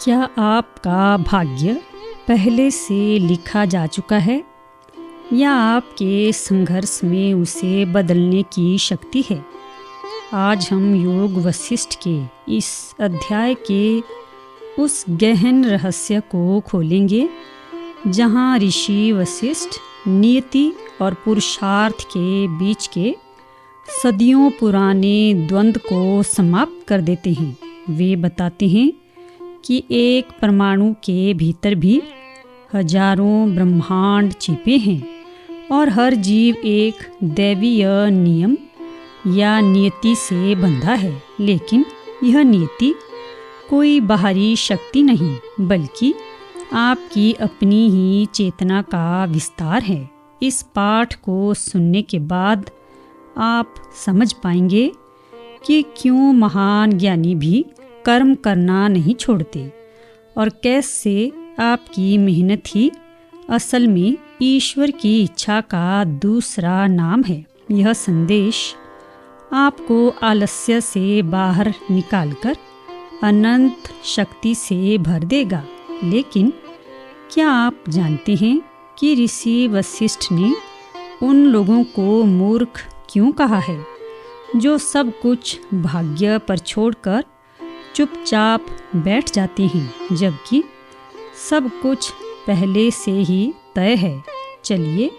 क्या आपका भाग्य पहले से लिखा जा चुका है या आपके संघर्ष में उसे बदलने की शक्ति है? आज हम योग वशिष्ठ के इस अध्याय के उस गहन रहस्य को खोलेंगे जहाँ ऋषि वशिष्ठ नियति और पुरुषार्थ के बीच के सदियों पुराने द्वंद्व को समाप्त कर देते हैं। वे बताते हैं कि एक परमाणु के भीतर भी हजारों ब्रह्मांड छिपे हैं और हर जीव एक दैवीय नियम या नियति से बंधा है। लेकिन यह नियति कोई बाहरी शक्ति नहीं बल्कि आपकी अपनी ही चेतना का विस्तार है। इस पाठ को सुनने के बाद आप समझ पाएंगे कि क्यों महान ज्ञानी भी कर्म करना नहीं छोड़ते और कैसे आपकी मेहनत ही असल में ईश्वर की इच्छा का दूसरा नाम है। यह संदेश आपको आलस्य से बाहर निकालकर अनंत शक्ति से भर देगा। लेकिन क्या आप जानते हैं कि ऋषि वशिष्ठ ने उन लोगों को मूर्ख क्यों कहा है जो सब कुछ भाग्य पर छोड़कर चुपचाप बैठ जाते हैं जबकि सब कुछ पहले से ही तय है? चलिए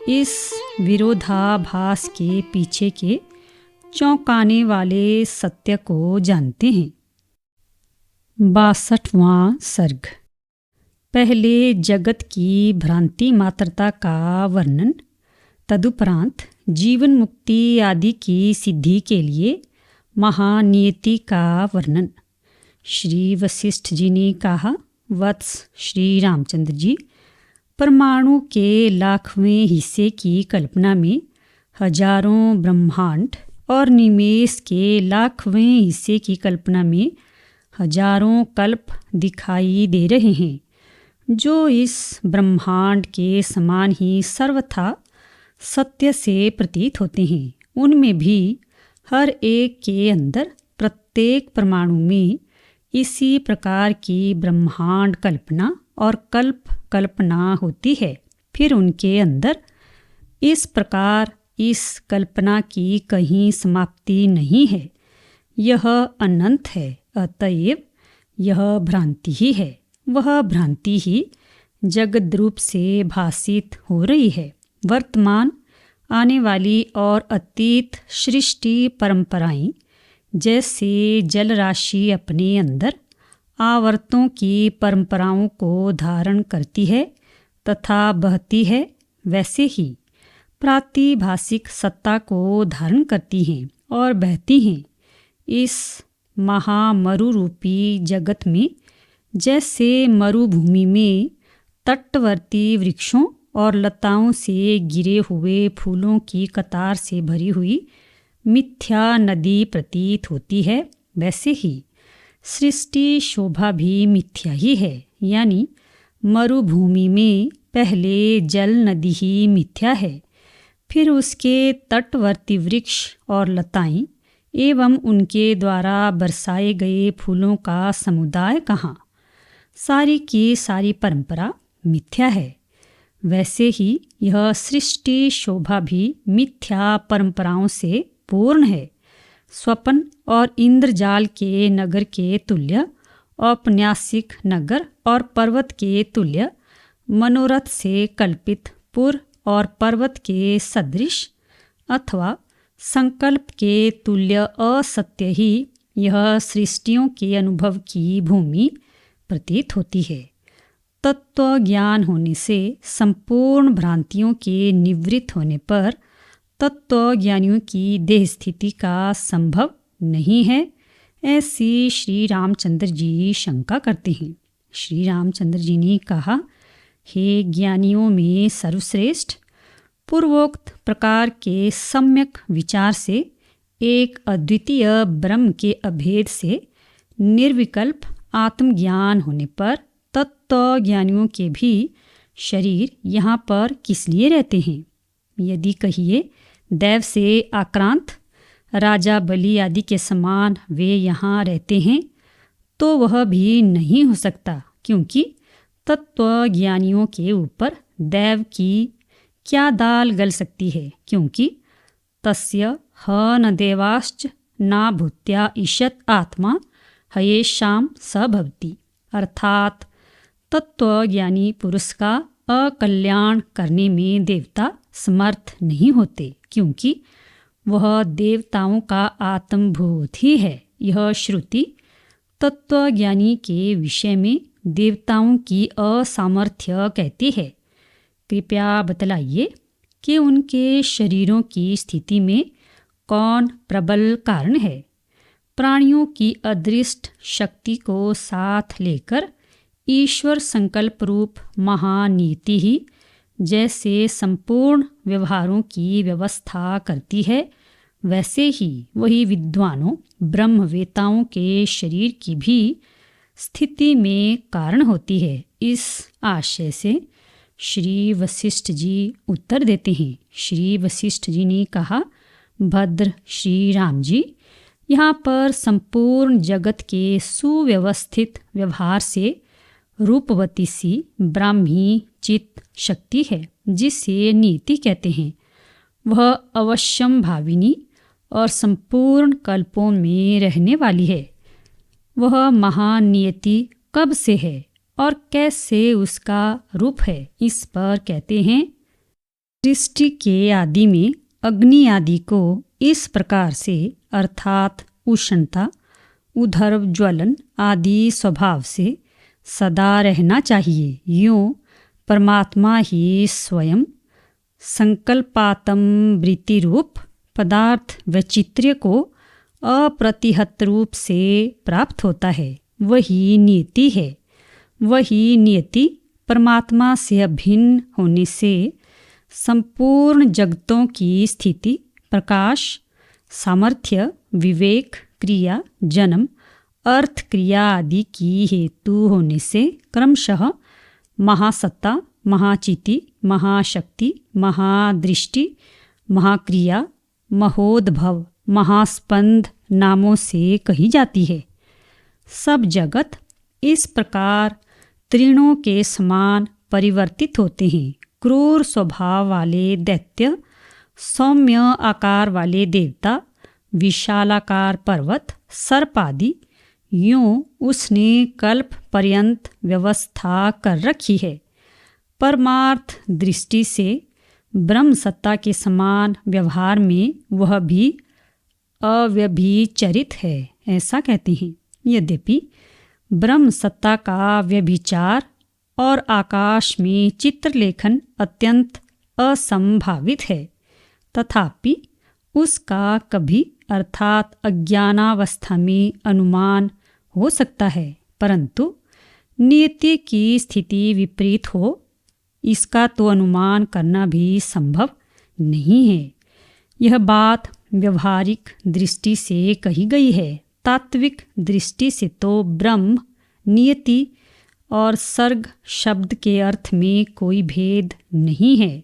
इस विरोधाभास के पीछे के चौंकाने वाले सत्य को जानते हैं। 62वां सर्ग। पहले जगत की भ्रांति मात्रता का वर्णन, तदुपरांत जीवन मुक्ति आदि की सिद्धि के लिए महानियति का वर्णन। श्री वशिष्ठ जी ने कहा, वत्स श्री रामचंद्र जी, परमाणु के लाखवें हिस्से की कल्पना में हजारों ब्रह्मांड और निमेष के लाखवें हिस्से की कल्पना में हजारों कल्प दिखाई दे रहे हैं जो इस ब्रह्मांड के समान ही सर्वथा सत्य से प्रतीत होते हैं। उनमें भी हर एक के अंदर प्रत्येक परमाणु में इसी प्रकार की ब्रह्मांड कल्पना और कल्पना होती है। फिर उनके अंदर इस प्रकार इस कल्पना की कहीं समाप्ति नहीं है। यह अनंत है, अतएव यह भ्रांति ही है। वह भ्रांति ही जगद रूप से भासित हो रही है। वर्तमान, आने वाली और अतीत सृष्टि परंपराएं जैसे जल राशि अपने अंदर आवर्तों की परंपराओं को धारण करती है तथा बहती है, वैसे ही प्रातिभासिक सत्ता को धारण करती हैं और बहती हैं। इस महामरुरूपी जगत में जैसे मरुभूमि में तटवर्ती वृक्षों और लताओं से गिरे हुए फूलों की कतार से भरी हुई मिथ्या नदी प्रतीत होती है, वैसे ही सृष्टि शोभा भी मिथ्या ही है। यानी मरुभूमि में पहले जल नदी ही मिथ्या है, फिर उसके तटवर्ती वृक्ष और लताएं एवं उनके द्वारा बरसाए गए फूलों का समुदाय कहाँ? सारी की सारी परंपरा मिथ्या है। वैसे ही यह सृष्टि शोभा भी मिथ्या परंपराओं से पूर्ण है। स्वप्न और इंद्रजाल के नगर के तुल्य, औपन्यासिक नगर और पर्वत के तुल्य, मनोरथ से कल्पित पुर और पर्वत के सदृश अथवा संकल्प के तुल्य असत्य ही यह सृष्टियों के अनुभव की भूमि प्रतीत होती है। तत्व ज्ञान होने से संपूर्ण भ्रांतियों के निवृत्त होने पर तत्व ज्ञानियों की देह स्थिति का संभव नहीं है, ऐसी श्री रामचंद्र जी शंका करते हैं। श्री रामचंद्र जी ने कहा, हे ज्ञानियों में सर्वश्रेष्ठ, पूर्वोक्त प्रकार के सम्यक विचार से एक अद्वितीय ब्रह्म के अभेद से निर्विकल्प आत्मज्ञान होने पर तत्व ज्ञानियों के भी शरीर यहाँ पर किस लिए रहते हैं? यदि कहिए दैव से आक्रांत राजा बलि आदि के समान वे यहाँ रहते हैं, तो वह भी नहीं हो सकता, क्योंकि तत्वज्ञानियों के ऊपर दैव की क्या दाल गल सकती है, क्योंकि तस्य ह न देवाश्च न भूत्या ईशत आत्मा हयेषाम स भवति। अर्थात तत्वज्ञानी पुरुष का अकल्याण करने में देवता समर्थ नहीं होते, क्योंकि वह देवताओं का आत्मभूत ही है। यह श्रुति तत्वज्ञानी के विषय में देवताओं की असामर्थ्य कहती है। कृपया बतलाइए कि उनके शरीरों की स्थिति में कौन प्रबल कारण है। प्राणियों की अदृष्ट शक्ति को साथ लेकर ईश्वर संकल्प रूप महानीति ही जैसे संपूर्ण व्यवहारों की व्यवस्था करती है, वैसे ही वही विद्वानों ब्रह्मवेताओं के शरीर की भी स्थिति में कारण होती है। इस आशय से श्री वशिष्ठ जी उत्तर देते हैं। श्री वशिष्ठ जी ने कहा, भद्र श्री राम जी, यहाँ पर संपूर्ण जगत के सुव्यवस्थित व्यवहार से रूपवती सी ब्राह्मी चित्त शक्ति है, जिसे नीति कहते हैं। वह अवश्यम भाविनी और संपूर्ण कल्पों में रहने वाली है। वह महानियति कब से है और कैसे उसका रूप है, इस पर कहते हैं, सृष्टि के आदि में अग्नि आदि को इस प्रकार से अर्थात उष्णता, उधर्व, ज्वलन आदि स्वभाव से सदा रहना चाहिए। यूँ परमात्मा ही स्वयं संकल्पातम वृत्ति रूप पदार्थ वैचित्र्य को अप्रतिहत रूप से प्राप्त होता है। वही नियति है। वही नियति परमात्मा से अभिन्न होने से संपूर्ण जगतों की स्थिति, प्रकाश, सामर्थ्य, विवेक, क्रिया, जन्म, अर्थ, क्रिया आदि की हेतु होने से क्रमशः महासत्ता, महाचिति, महाशक्ति, महादृष्टि, महाक्रिया, महोद्भव, महास्पंद नामों से कही जाती है। सब जगत इस प्रकार तृणों के समान परिवर्तित होते हैं। क्रूर स्वभाव वाले दैत्य, सौम्य आकार वाले देवता, विशालाकार पर्वत, सर्प आदि, यूँ उसने कल्प पर्यंत व्यवस्था कर रखी है। परमार्थ दृष्टि से ब्रह्म सत्ता के समान व्यवहार में वह भी अव्यभिचरित है, ऐसा कहते हैं। यद्यपि ब्रह्म सत्ता का व्यभिचार और आकाश में चित्रलेखन अत्यंत असंभावित है, तथापि उसका कभी अर्थात अज्ञानावस्था में अनुमान हो सकता है, परंतु नियति की स्थिति विपरीत हो, इसका तो अनुमान करना भी संभव नहीं है। यह बात व्यवहारिक दृष्टि से कही गई है। तात्विक दृष्टि से तो ब्रह्म, नियति और सर्ग शब्द के अर्थ में कोई भेद नहीं है।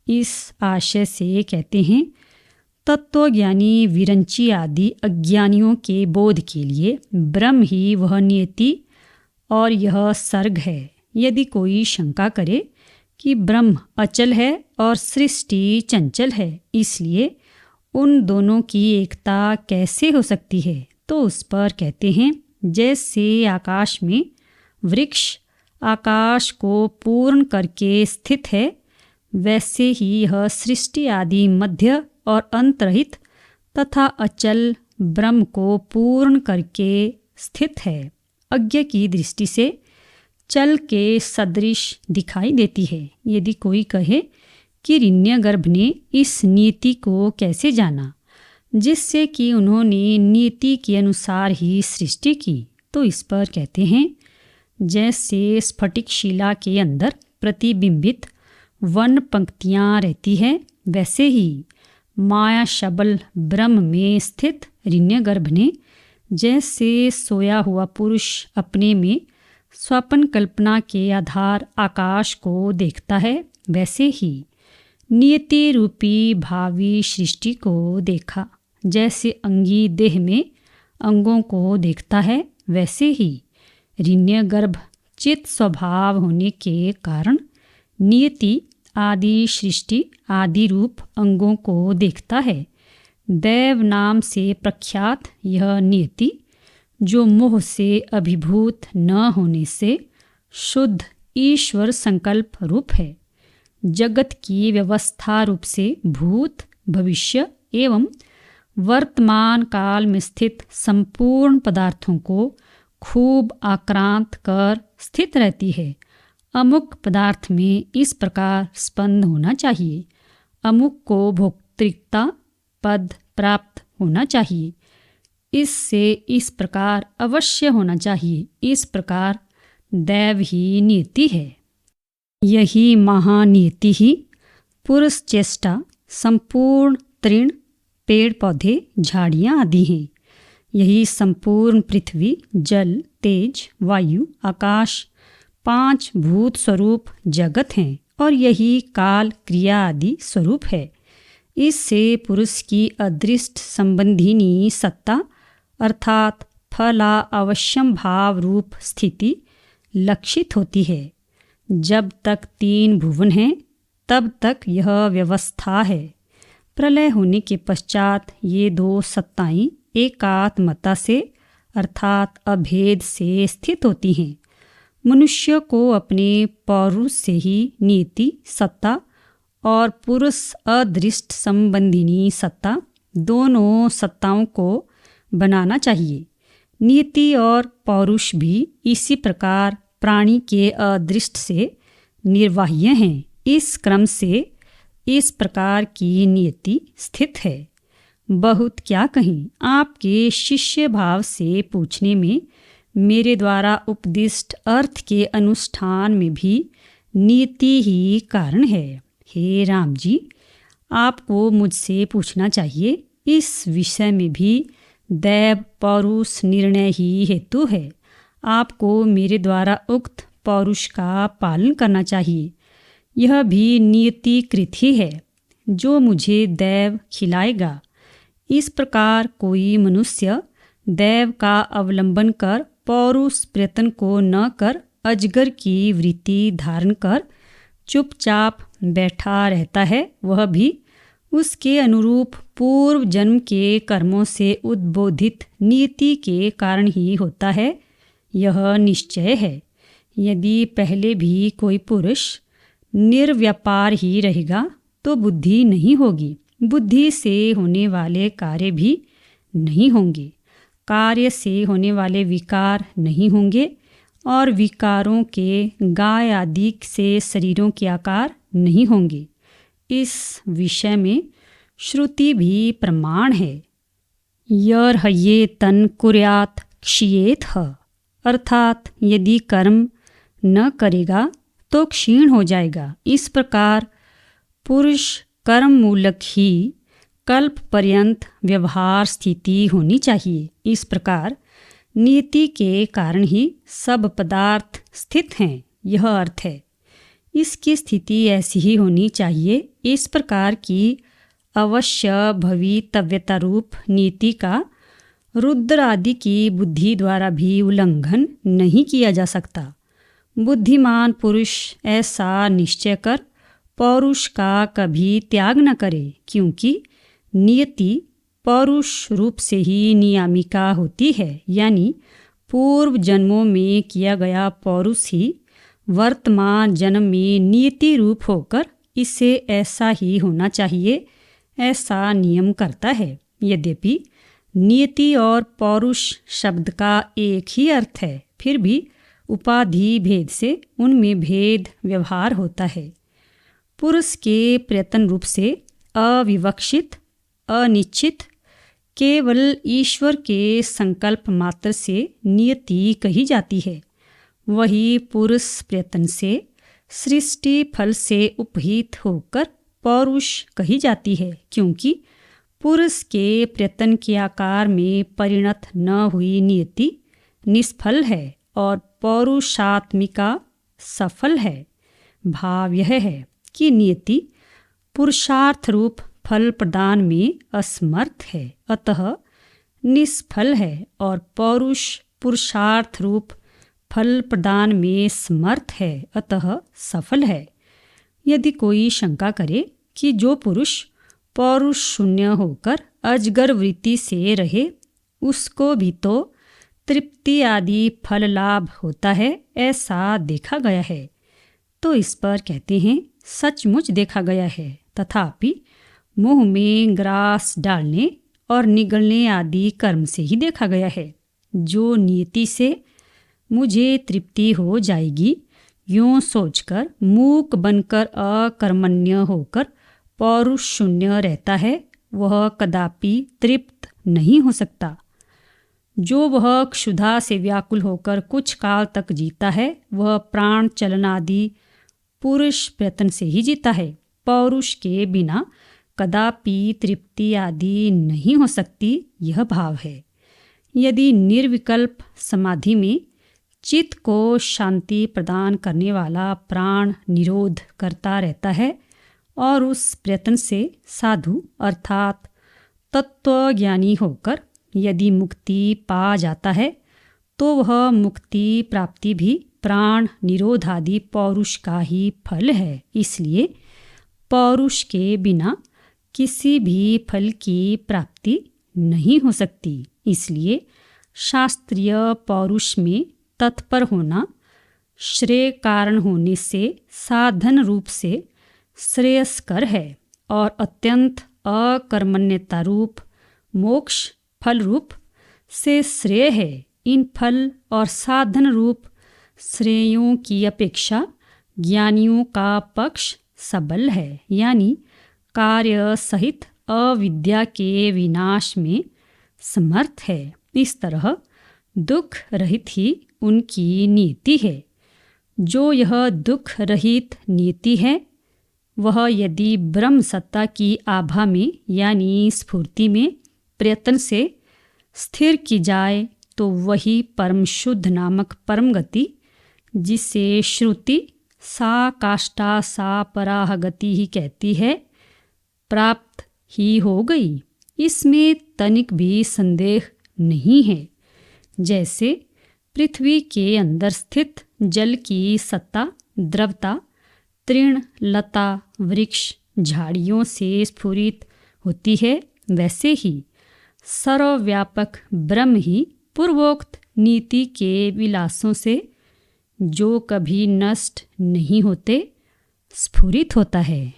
इस आशय से कहते हैं, तत्वज्ञानी विरंची आदि अज्ञानियों के बोध के लिए ब्रह्म ही वह नियति और यह सर्ग है। यदि कोई शंका करे कि ब्रह्म अचल है और सृष्टि चंचल है, इसलिए उन दोनों की एकता कैसे हो सकती है, तो उस पर कहते हैं, जैसे आकाश में वृक्ष आकाश को पूर्ण करके स्थित है, वैसे ही यह सृष्टि आदि मध्य और अंतरहित तथा अचल ब्रह्म को पूर्ण करके स्थित है। अज्ञ की दृष्टि से चल के सदृश दिखाई देती है। यदि कोई कहे कि हिरण्यगर्भ ने इस नीति को कैसे जाना, जिससे कि उन्होंने नीति के अनुसार ही सृष्टि की, तो इस पर कहते हैं, जैसे स्फटिक शिला के अंदर प्रतिबिंबित वन पंक्तियाँ रहती है, वैसे ही माया शबल ब्रह्म में स्थित हिरण्यगर्भ ने जैसे सोया हुआ पुरुष अपने में स्वप्न कल्पना के आधार आकाश को देखता है, वैसे ही नियति रूपी भावी सृष्टि को देखा। जैसे अंगी देह में अंगों को देखता है, वैसे ही ऋण्यगर्भ चित स्वभाव होने के कारण नियति आदि सृष्टि आदि रूप अंगों को देखता है। दैव नाम से प्रख्यात यह नियति जो मोह से अभिभूत न होने से शुद्ध ईश्वर संकल्प रूप है, जगत की व्यवस्था रूप से भूत भविष्य एवं वर्तमान काल में स्थित संपूर्ण पदार्थों को खूब आक्रांत कर स्थित रहती है। अमुक पदार्थ में इस प्रकार स्पंद होना चाहिए, अमुक को भोक्तृता पद प्राप्त होना चाहिए, इससे इस प्रकार अवश्य होना चाहिए। इस प्रकार दैव ही नियति है। यही महानियति ही पुरुष चेष्टा संपूर्ण तृण पेड़ पौधे झाड़ियाँ आदि हैं। यही संपूर्ण पृथ्वी जल तेज वायु आकाश 5 भूत स्वरूप जगत हैं और यही काल क्रिया आदि स्वरूप है। इससे पुरुष की अदृष्ट संबंधिनी सत्ता अर्थात फला अवश्यम भाव रूप स्थिति लक्षित होती है। जब तक 3 भुवन हैं तब तक यह व्यवस्था है। प्रलय होने के पश्चात ये 2 सत्ताएं एकात्मता से अर्थात अभेद से स्थित होती हैं। मनुष्य को अपने पौरुष से ही नियति सत्ता और पुरुष अदृष्ट संबंधिनी सत्ता दोनों सत्ताओं को बनाना चाहिए। नियति और पौरुष भी इसी प्रकार प्राणी के अदृष्ट से निर्वाह्य हैं। इस क्रम से इस प्रकार की नियति स्थित है। बहुत क्या कहीं, आपके शिष्य भाव से पूछने में मेरे द्वारा उपदिष्ट अर्थ के अनुष्ठान में भी नियति ही कारण है। हे राम जी, आपको मुझसे पूछना चाहिए, इस विषय में भी दैव पौरुष निर्णय ही हेतु है। आपको मेरे द्वारा उक्त पौरुष का पालन करना चाहिए। यह भी नियतिकृत ही है जो मुझे दैव खिलाएगा। इस प्रकार कोई मनुष्य दैव का अवलंबन कर पौरुष प्रयत्न को न कर अजगर की वृत्ति धारण कर चुपचाप बैठा रहता है, वह भी उसके अनुरूप पूर्व जन्म के कर्मों से उद्बोधित नियति के कारण ही होता है। यह निश्चय है। यदि पहले भी कोई पुरुष निर्व्यापार ही रहेगा तो बुद्धि नहीं होगी, बुद्धि से होने वाले कार्य भी नहीं होंगे, कार्य से होने वाले विकार नहीं होंगे और विकारों के गाय आदि से शरीरों के आकार नहीं होंगे। इस विषय में श्रुति भी प्रमाण है। यर्हये तन कुर्यात क्षीयेत ह, अर्थात यदि कर्म न करेगा तो क्षीण हो जाएगा। इस प्रकार पुरुष कर्म मूलक ही कल्प पर्यंत व्यवहार स्थिति होनी चाहिए। इस प्रकार नियति के कारण ही सब पदार्थ स्थित हैं, यह अर्थ है। इसकी स्थिति ऐसी ही होनी चाहिए। इस प्रकार की अवश्य भवितव्यता रूप नीति का रुद्र आदि की बुद्धि द्वारा भी उल्लंघन नहीं किया जा सकता। बुद्धिमान पुरुष ऐसा निश्चय कर पौरुष का कभी त्याग न करे, क्योंकि नियति पौरुष रूप से ही नियामिका होती है। यानी पूर्व जन्मों में किया गया पौरुष ही वर्तमान जन्म में नियति रूप होकर इसे ऐसा ही होना चाहिए ऐसा नियम करता है। यद्यपि नियति और पौरुष शब्द का एक ही अर्थ है, फिर भी उपाधि भेद से उनमें भेद व्यवहार होता है। पुरुष के प्रयत्न रूप से अविवक्षित अनिश्चित केवल ईश्वर के संकल्प मात्र से नियति कही जाती है। वही पुरुष प्रयत्न से सृष्टि फल से उपहित होकर पौरुष कही जाती है, क्योंकि पुरुष के प्रयत्न के आकार में परिणत न हुई नियति निष्फल है और पौरुषात्मिका सफल है। भाव यह है कि नियति पुरुषार्थ रूप फल प्रदान में असमर्थ है, अतः निष्फल है, और पौरुष पुरुषार्थ रूप फल प्रदान में समर्थ है, अतः सफल है। यदि कोई शंका करे कि जो पुरुष पौरुष शून्य होकर अजगर वृत्ति से रहे, उसको भी तो तृप्ति आदि फल लाभ होता है, ऐसा देखा गया है। तो इस पर कहते हैं, सचमुच देखा गया है, तथापि मुंह में ग्रास डालने और निगलने आदि कर्म से ही देखा गया है। जो नियति से मुझे तृप्ति हो जाएगी, यूँ सोचकर मूक बनकर अकर्मण्य होकर पौरुष शून्य रहता है, वह कदापि तृप्त नहीं हो सकता। जो वह क्षुधा से व्याकुल होकर कुछ काल तक जीता है, वह प्राण चलन आदि पुरुष प्रयत्न से ही जीता है। पौरुष के बिना कदापि तृप्ति आदि नहीं हो सकती, यह भाव है। यदि निर्विकल्प समाधि में चित्त को शांति प्रदान करने वाला प्राण निरोध करता रहता है और उस प्रयत्न से साधु अर्थात तत्वज्ञानी होकर यदि मुक्ति पा जाता है, तो वह मुक्ति प्राप्ति भी प्राण निरोध आदि पौरुष का ही फल है। इसलिए पौरुष के बिना किसी भी फल की प्राप्ति नहीं हो सकती। इसलिए शास्त्रीय पौरुष में तत्पर होना श्रेय कारण होने से साधन रूप से श्रेयस्कर है और अत्यंत अकर्मण्यता रूप मोक्ष फल रूप से श्रेय है। इन फल और साधन रूप श्रेयों की अपेक्षा ज्ञानियों का पक्ष सबल है, यानी कार्य सहित अविद्या के विनाश में समर्थ है। इस तरह दुख रहित ही उनकी नीति है। जो यह दुख रहित नीति है, वह यदि ब्रह्म सत्ता की आभा में यानी स्फूर्ति में प्रयत्न से स्थिर की जाए, तो वही परम शुद्ध नामक परम गति, जिसे श्रुति सा काष्ठा सा पराह गति ही कहती है, प्राप्त ही हो गई। इसमें तनिक भी संदेह नहीं है। जैसे पृथ्वी के अंदर स्थित जल की सत्ता द्रवता तृण लता वृक्ष झाड़ियों से स्फुरित होती है, वैसे ही सर्वव्यापक ब्रह्म ही पूर्वोक्त नीति के विलासों से, जो कभी नष्ट नहीं होते, स्फुरित होता है।